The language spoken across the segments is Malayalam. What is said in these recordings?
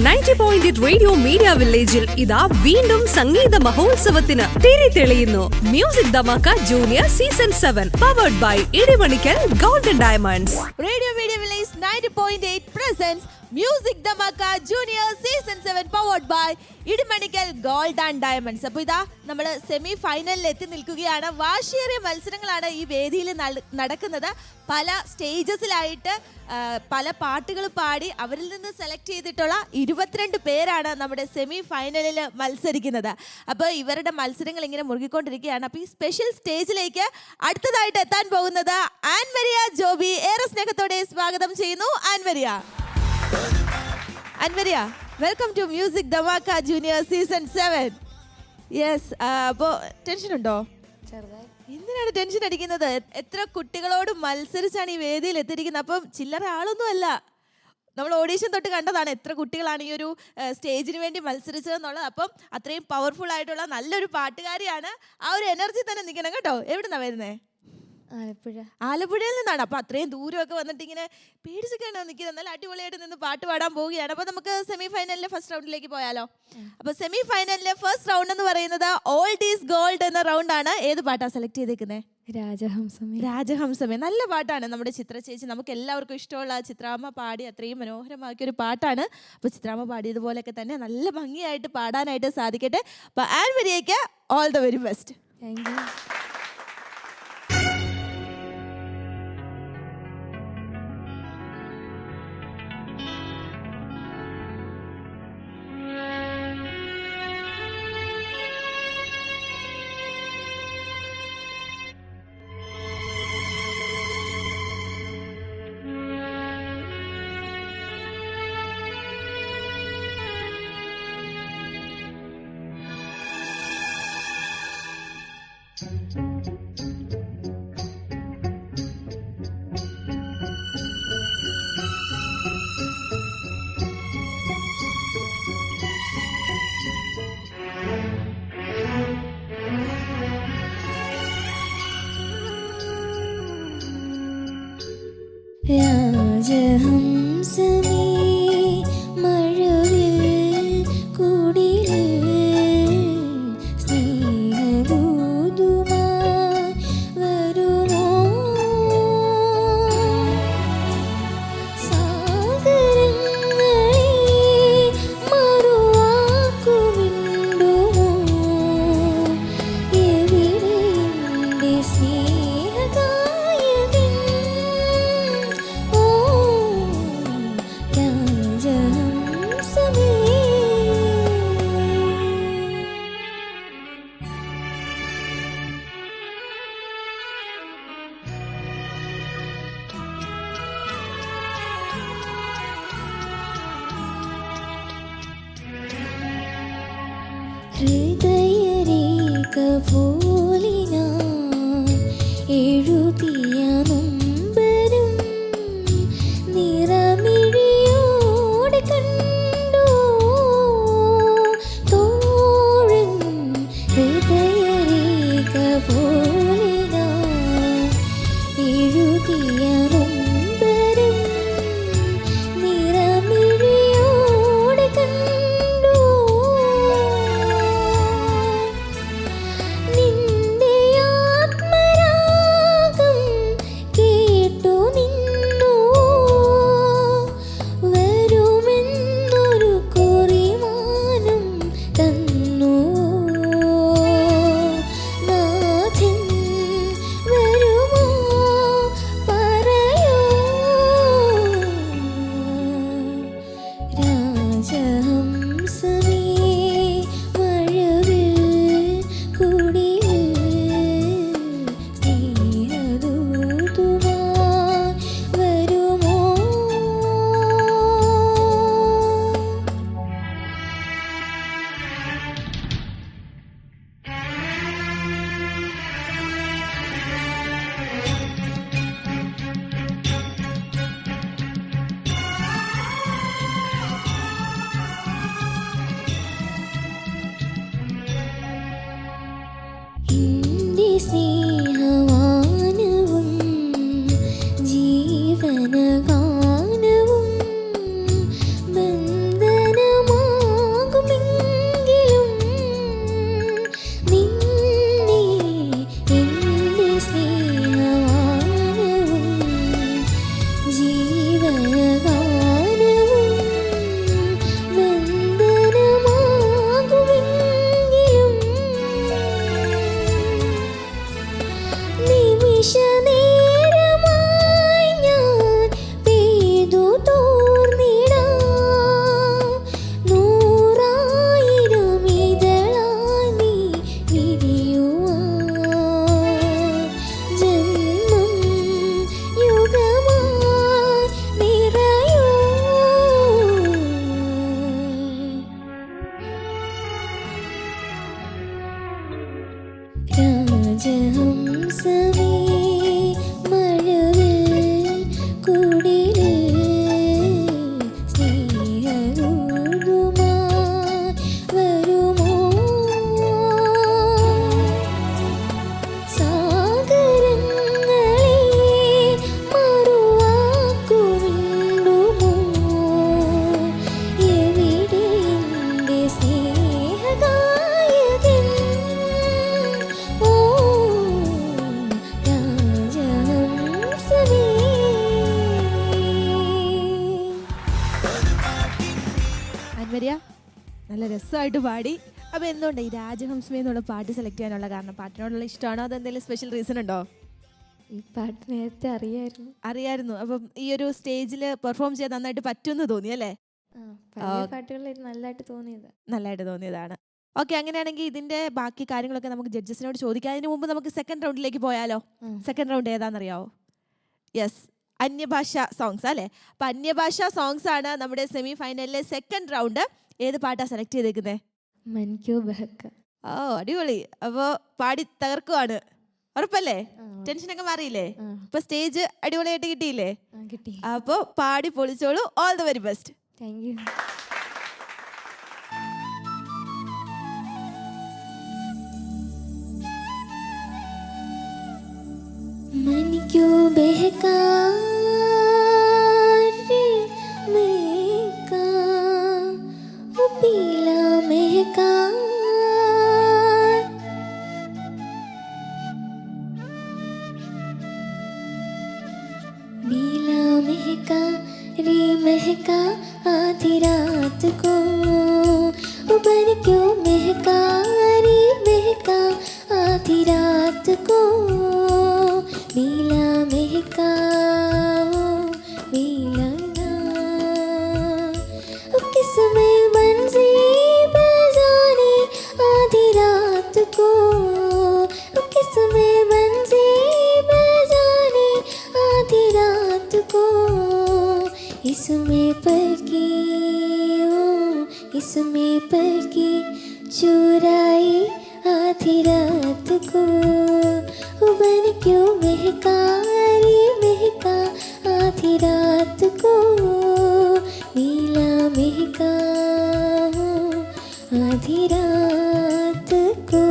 90.8 റേഡിയോ മീഡിയ വില്ലേജിൽ ഇതാ വീണ്ടും സംഗീത മഹോത്സവത്തിന് തിരി തെളിയുന്നു. Music Dhamaka junior season 7 powered by Idimanickal golden diamonds. Radio media village 90.8 presents music Dhamaka junior season 7 powered by Idimanickal gold and diamonds. അപ്പോൾ ഇതാ നമ്മൾ സെമി ഫൈനലിൽ എത്തി നിൽക്കുകയാണ്. വാശിയേറിയ മത്സരങ്ങളാണ് ഈ വേദിയിൽ നടക്കുന്നത്. പല സ്റ്റേജസിലായിട്ട് പല പാട്ടുകൾ പാടി അവരിൽ നിന്ന് സെലക്ട് ചെയ്തിട്ടുള്ള 22 പേരാണ് നമ്മുടെ സെമി ഫൈനലിൽ മത്സരിക്കുന്നത്. അപ്പോൾ ഇവരുടെ മത്സരങ്ങൾ ഇങ്ങനെ മുറുകിക്കൊണ്ടിരിക്കുകയാണ്. അപ്പോൾ ഈ സ്പെഷ്യൽ സ്റ്റേജിലേക്ക് അടുത്തതായിട്ട് എത്താൻ പോകുന്നത് ആൻമരിയ ജോബി. ഏറെ സ്നേഹത്തോടെ സ്വാഗതം ചെയ്യുന്നു Annmaria. Annmaria, welcome to music Dhamaka junior season 7. Yes, അപ്പോൾ ടെൻഷൻ ഉണ്ടോ? എന്തിനാണ് ടെൻഷൻ അടിക്കുന്നത്? എത്ര കുട്ടികളോട് മത്സരിച്ചാണ് ഈ വേദിയിൽ എത്തിയിരിക്കുന്നത്. അപ്പം ചില്ലറ ആളൊന്നും അല്ല. നമ്മൾ ഓഡീഷൻ തൊട്ട് കണ്ടതാണ് എത്ര കുട്ടികളാണ് ഈ ഒരു സ്റ്റേജിന് വേണ്ടി മത്സരിച്ചതെന്നുള്ളത്. അപ്പം അത്രയും പവർഫുൾ ആയിട്ടുള്ള നല്ലൊരു പാട്ടുകാരിയാണ്. ആ ഒരു എനർജി തന്നെ നിൽക്കണം കേട്ടോ. എവിടുന്നാണ് വരുന്നത്? ആലപ്പുഴയിൽ നിന്നാണ്. അപ്പോൾ അത്രയും ദൂരമൊക്കെ വന്നിട്ട് ഇങ്ങനെ പേടിച്ചൊക്കെയാണോ നിൽക്കുന്നത്? നല്ല അടിപൊളിയായിട്ട് നിന്ന് പാട്ട് പാടാൻ പോവുകയാണ്. അപ്പോൾ നമുക്ക് സെമി ഫൈനലിലെ ഫസ്റ്റ് റൗണ്ടിലേക്ക് പോയാലോ? അപ്പോൾ സെമി ഫൈനലിലെ ഫസ്റ്റ് റൗണ്ട് എന്ന് പറയുന്നത് ഓൾഡ് ഈസ് ഗോൾഡ് എന്ന റൗണ്ടാണ്. ഏത് പാട്ടാണ് സെലക്ട് ചെയ്തേക്കുന്നത്? രാജഹംസമേ. നല്ല പാട്ടാണ്. നമ്മുടെ ചിത്ര ചേച്ചി, നമുക്ക് എല്ലാവർക്കും ഇഷ്ടമുള്ള ചിത്രാമ്മ പാടി അത്രയും മനോഹരമാക്കിയൊരു പാട്ടാണ്. അപ്പോൾ ചിത്രാമ്മ പാടിയതുപോലെയൊക്കെ തന്നെ നല്ല ഭംഗിയായിട്ട് പാടാനായിട്ട് സാധിക്കട്ടെ. അപ്പോൾ ആൻമരിയയ്ക്ക് all the very best. Thank you. രാജഹംസമേ മഴവിൽ കുടിലിൽ സ്നേഹദൂതുമായി വരുമോ? സാഗരങ്ങളെ മറുവാക്കുമിണ്ടുമോ? എവിടെ എൻ്റെ സ്നേഹഗായകൻ? ഹൃദയരേഖ പോലെ ഞാൻ എഴുതിയ നൊമ്പരം നിറമിഴിയോടെ കണ്ടു തോഴൻ. ഹൃദയരേഖ പോലെ ഞാൻ എഴുതിയ നൊമ്പരം നിറമിഴിയോടെ കണ്ടു. നിന്റെ ആത്മരാഗം കേട്ടു നിന്നു വരുമെന്നൊരു കുറിമാനം തന്നു. നാഥൻ വരുമോ പറയൂ? രാജഹംസമേ മഴവിൽ കുടിലിൽ സ്നേഹദൂതുമായി വരുമോ? രാജഹംസമേ മഴവിൽ കുടിലിൽ സ്നേഹദൂതുമായി വരുമോ സാഗരങ്ങളെ മറുവാക്കുമിണ്ടുമോ എവിടെ എൻ്റെ സ്നേഹഗായകൻ ഓ രാജഹംസമേ. ആൻമരിയ നല്ല രസമായിട്ട് പാടി. അപ്പോൾ എന്തുകൊണ്ട് ഈ രാജഹംസമേ എന്നുള്ള പാട്ട് സെലക്ട് ചെയ്യാനുള്ള കാരണം? പാട്ടിനോടുള്ള ഇഷ്ടമാണോ, അതെന്തെങ്കിലും സ്പെഷ്യൽ റീസൺ ഉണ്ടോ? ഈ പാട്ട് നേരത്തെ അറിയായിരുന്നു. അപ്പം ഈ ഒരു സ്റ്റേജിൽ പെർഫോം ചെയ്യാൻ നന്നായിട്ട് പറ്റുമെന്ന് തോന്നി അല്ലേ? പാട്ടുകളിൽ നല്ലതായിട്ട് നല്ലതായിട്ട് തോന്നിയതാണ്. ഓക്കെ, അങ്ങനെയാണെങ്കിൽ ഇതിന്റെ ബാക്കി കാര്യങ്ങളൊക്കെ നമുക്ക് ജഡ്ജസിനോട് ചോദിക്കാം. അതിന് മുമ്പ് നമുക്ക് സെക്കൻഡ് റൗണ്ടിലേക്ക് പോയാലോ? സെക്കൻഡ് റൗണ്ട് ഏതാണെന്നറിയാവോ? യെസ്, അന്യഭാഷ സോങ്സ് അല്ലേ? അപ്പം അന്യഭാഷ സോങ്സ് ആണ് നമ്മുടെ സെമി ഫൈനലിലെ സെക്കൻഡ് റൗണ്ട്. ഏത് പാട്ടാണ് സെലക്ട് ചെയ്തേക്കുന്നത്? മൻക്യോ ബഹക്ക. ഓ, അടിപൊളി. അപ്പോൾ പാടി തകർക്കുവാണ്, ഉറപ്പല്ലേ? ടെൻഷനൊക്കെ മാറിയില്ലേ? ഇപ്പൊ സ്റ്റേജ് അടിപൊളിയായിട്ട് കിട്ടിയില്ലേ? കിട്ടി. അപ്പോൾ പാടി പൊളിച്ചോളൂ. All the very best. Thank you. मन क्यों बहका रे महका ओ पीला महका नीला महका रे महका आधी रात को ओ बन क्यों महका रे महका आधी रात को नीला महका नीला किस्में बंसी बजाने आधी रात को किस्में बंसी बजाने आधी रात को इसमें पलकी इसमें पलकी चुराई आधी रात को बन क्यों महका रे महका आधी रात को नीला महका आधी रात को.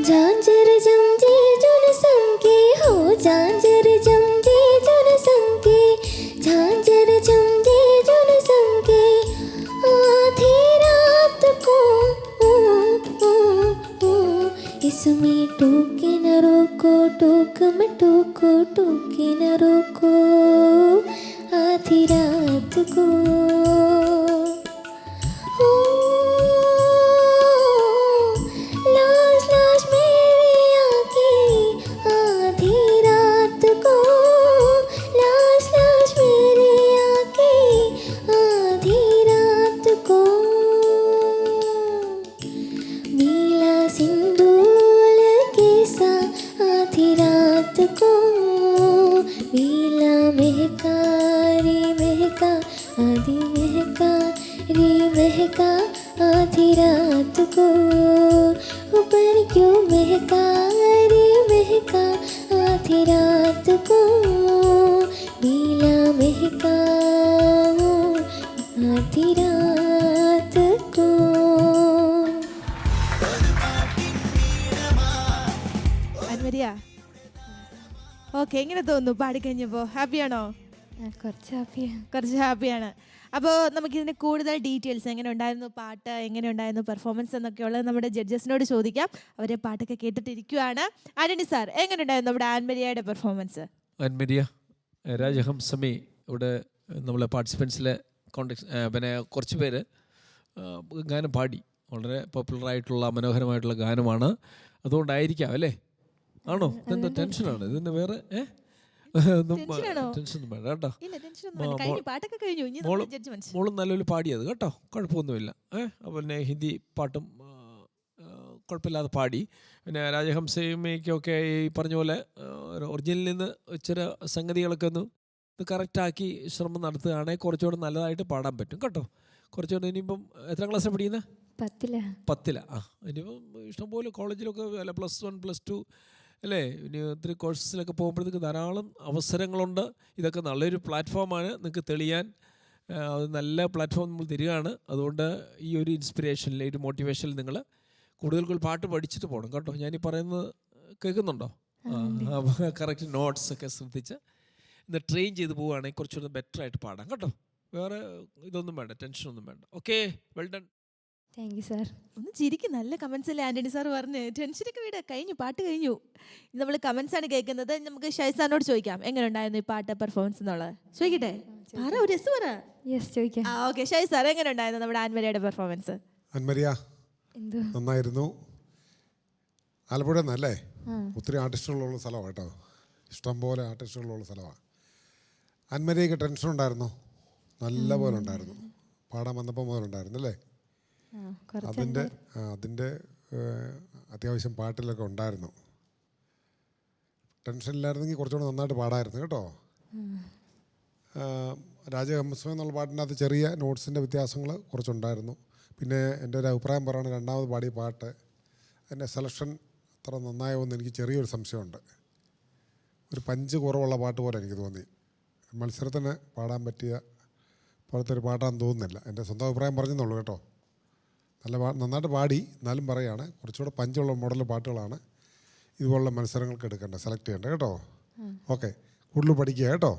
झांझर जमजे जुन समके हो झांझर जमजे जुन समके झांझर जमजे जुन समके आधी रात को इसमें टोके न रोको टोक में टोको टोके न रोको आधी रात को आधी महका रे महका आधी रात को ऊपर क्यों महका रे महका आधी रात को नीला महका आधी रात को. അൻവരിയ, ഓക്കെ, എങ്ങനെ തോന്നുന്നു പാടിക്കഴിഞ്ഞപ്പോൾ? ഹാപ്പിയാണോ? കുറച്ച് ഹാപ്പിയാണ്. അപ്പോൾ നമുക്കിതിൻ്റെ കൂടുതൽ ഡീറ്റെയിൽസ്, എങ്ങനെ ഉണ്ടായിരുന്നു പാട്ട്, എങ്ങനെ ഉണ്ടായിരുന്നു പെർഫോമൻസ് എന്നൊക്കെയുള്ളത് നമ്മുടെ ജഡ്ജസിനോട് ചോദിക്കാം. അവരെ പാട്ടൊക്കെ കേട്ടിട്ടിരിക്കുകയാണ്. ആന്റണി സാർ, എങ്ങനെ ഉണ്ടായിരുന്നു നമ്മുടെ ആൻമരിയയുടെ പെർഫോമൻസ്? ആൻമരിയ രാജഹംസമേ ഇവിടെ നമ്മളെ പാർട്ടിസിപ്പൻസിലെ പിന്നെ കുറച്ച് പേര് ഗാനം പാടി. വളരെ പോപ്പുലറായിട്ടുള്ള മനോഹരമായിട്ടുള്ള ഗാനമാണ്. അതുകൊണ്ടായിരിക്കാം അല്ലേ? ആണോ? ഇതെന്താ ടെൻഷനാണ് ഇതിന്? വേറെ ടെൻഷനാണോ? ടെൻഷനൊന്നും വേണ്ട കേട്ടോ. ഇല്ല ടെൻഷൻ ഒന്നും വേണ്ട. കഴിഞ്ഞു, പാട്ടൊക്കെ കഴിഞ്ഞു. ഇനി മോള് ജഡ്ജ്മെന്റ്. മോളും നല്ലൊരു പാടിയത് കേട്ടോ, കുഴപ്പമൊന്നുമില്ല. അതുപോലെ ഹിന്ദി പാട്ടും കുഴപ്പമില്ലാതെ പാടി. പിന്നെ രാജഹംസമ്മയ്ക്കൊക്കെ ഈ പറഞ്ഞ പോലെ ഒറിജിനലിൽ നിന്ന് ഇച്ചിരി സംഗതികളൊക്കെ ഒന്ന് ഇത് കറക്റ്റാക്കി ശ്രമം നടത്തുകയാണെങ്കിൽ കുറച്ചുകൂടെ നല്ലതായിട്ട് പാടാൻ പറ്റും കേട്ടോ. കുറച്ചുകൂടെ ഇനിയിപ്പം എത്ര ക്ലാസ്സിലാണ് പഠിക്കുന്നത്? 10ൽ. ഇനിയിപ്പം ഇഷ്ടംപോലെ കോളേജിലൊക്കെ അല്ല +1 +2 അല്ലേ, ഇനി ഒത്തിരി കോഴ്സസിലൊക്കെ പോകുമ്പോഴത്തേക്ക് ധാരാളം അവസരങ്ങളുണ്ട്. ഇതൊക്കെ നല്ലൊരു പ്ലാറ്റ്ഫോമാണ് നിങ്ങൾക്ക് തെളിയാൻ. അത് നല്ല പ്ലാറ്റ്ഫോം നമ്മൾ തരികയാണ്. അതുകൊണ്ട് ഈ ഒരു ഇൻസ്പിറേഷനിൽ ഒരു മോട്ടിവേഷനിൽ നിങ്ങൾ കൂടുതൽ പാട്ട് പഠിച്ചിട്ട് പോകണം കേട്ടോ. ഞാനീ പറയുന്നത് കേൾക്കുന്നുണ്ടോ? കറക്റ്റ് നോട്ട്സ് ഒക്കെ ശ്രദ്ധിച്ച് ഇന്ന് ട്രെയിൻ ചെയ്ത് പോവുകയാണെങ്കിൽ കുറച്ചുകൂടെ ബെറ്റർ ആയിട്ട് പാടാം കേട്ടോ. വേറെ ഇതൊന്നും വേണ്ട, ടെൻഷനൊന്നും വേണ്ട. Okay, well done. Thank you sir. ഒന്ന് ചിരിക്കും. നല്ല കമന്റ്സ് അല്ലേ ആന്റണി സാർ പറഞ്ഞ്. ടെൻഷനൊക്കെ വീട് കഴിഞ്ഞു, പാട്ട് കഴിഞ്ഞു. ഇത് നമ്മൾ കമന്റ്സ് ആണ് കേൾക്കുന്നത്. നമുക്ക് ഷൈസാറിനോട് ചോദിക്കാം എങ്ങനെ ഉണ്ടായിരുന്നു ഈ പാട്ട് പെർഫോമൻസ് എന്നുള്ളത്. ചോദിക്കട്ടെ? പറ, ഒരു എസ് പറ. യെസ് ചോദിക്കാം. ഓക്കെ, ഷൈസാർ എങ്ങനെ ഉണ്ടായിരുന്നു നമ്മുടെ ആൻമരിയുടെ പെർഫോമൻസ്? അൻമരിയ എന്തോ നന്നായിരുന്നു. ആലപ്പുഴ എന്നല്ലേ, ഒത്തിരി ആർട്ടിസ്റ്റുകളുള്ള സ്ഥലമാണ് കേട്ടോ. ഇഷ്ടംപോലെ ആർട്ടിസ്റ്റുകളുള്ള സ്ഥലമാണ്. അൻമരിയൊക്കെ ടെൻഷൻ ഉണ്ടായിരുന്നു? നല്ല പോലെ ഉണ്ടായിരുന്നു. പാടാൻ വന്നപ്പോൾ മുതലുണ്ടായിരുന്നു അല്ലേ? അതിൻ്റെ അത്യാവശ്യം പാട്ടിലൊക്കെ ഉണ്ടായിരുന്നു. ടെൻഷൻ ഇല്ലായിരുന്നെങ്കിൽ കുറച്ചുകൂടെ നന്നായിട്ട് പാടായിരുന്നു കേട്ടോ. രാജഹംസം എന്നുള്ള പാട്ടിനകത്ത് ചെറിയ നോട്ട്സിൻ്റെ വ്യത്യാസങ്ങൾ കുറച്ചുണ്ടായിരുന്നു. പിന്നെ എൻ്റെ ഒരു അഭിപ്രായം പറയുകയാണ്, രണ്ടാമത് പാടിയ പാട്ട് അതിൻ്റെ സെലക്ഷൻ അത്ര നന്നായോന്ന് എനിക്ക് ചെറിയൊരു സംശയമുണ്ട്. ഒരു പഞ്ച് കുറവുള്ള പാട്ട് പോലെ എനിക്ക് തോന്നി. മത്സരത്തിന് പാടാൻ പറ്റിയ പോലത്തെ ഒരു പാട്ടാന്ന് തോന്നുന്നില്ല. എൻ്റെ സ്വന്തം അഭിപ്രായം പറഞ്ഞെന്നുള്ളൂ കേട്ടോ. നന്നായിട്ട് പാടി, എന്നാലും പറയുകയാണ് കുറച്ചുകൂടെ പഞ്ചുള്ള മോഡൽ പാട്ടുകളാണ് ഇതുപോലുള്ള മത്സരങ്ങൾക്ക് എടുക്കേണ്ടത്, സെലക്ട് ചെയ്യേണ്ടത് കേട്ടോ. ഓക്കെ, കൂടുതൽ പഠിക്കുക കേട്ടോ.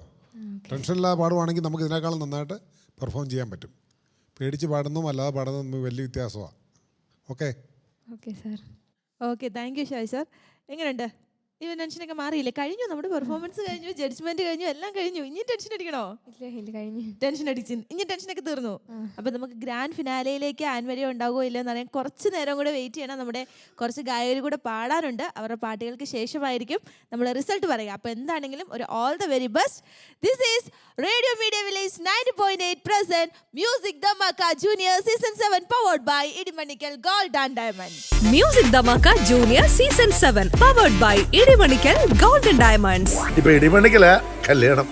ടെൻഷനില്ലാതെ പാടുവാണെങ്കിൽ നമുക്ക് ഇതിനേക്കാളും നന്നായിട്ട് പെർഫോം ചെയ്യാൻ പറ്റും. പേടിച്ച് പാടുന്നതും അല്ലാതെ പാടുന്നതും വലിയ വ്യത്യാസമാണ്. Okay sir. Okay, thank you Shai sir. എങ്ങനെയുണ്ട്? ഇവൻ ടെൻഷനൊക്കെ മാറിയില്ലേ? കഴിഞ്ഞു, നമ്മുടെ പെർഫോമൻസ് കഴിഞ്ഞു, ജഡ്ജ്മെന്റ് കഴിഞ്ഞു, എല്ലാം കഴിഞ്ഞു. ഇനി ടെൻഷൻ അടിക്കണോ? ഇല്ല കഴിഞ്ഞു. ടെൻഷൻ അടിച്ച് ഇനി ടെൻഷനൊക്കെ തീർന്നു. അപ്പൊ നമുക്ക് ഗ്രാൻഡ് ഫിനാലയിലേക്ക് ആൻമരി ഉണ്ടാകുമോ ഇല്ലെന്ന് അറിയാൻ കുറച്ച് നേരം കൂടെ വെയിറ്റ് ചെയ്യണം. നമ്മുടെ കുറച്ച് ഗായകർ കൂടെ പാടാനുണ്ട്. അവരുടെ പാട്ടുകൾക്ക് ശേഷമായിരിക്കും നമ്മൾ റിസൾട്ട് പറയുക. അപ്പൊ എന്താണെങ്കിലും ഒരു all the very best. This is radio media village 90.8 present music Dhamaka junior season 7 powered by Idimanickal gold and diamond. Music Dhamaka junior season 7 powered by Idimanickal golden diamonds. ഇപ്പൊ ഇടിമണിക്കല കല്യാണം.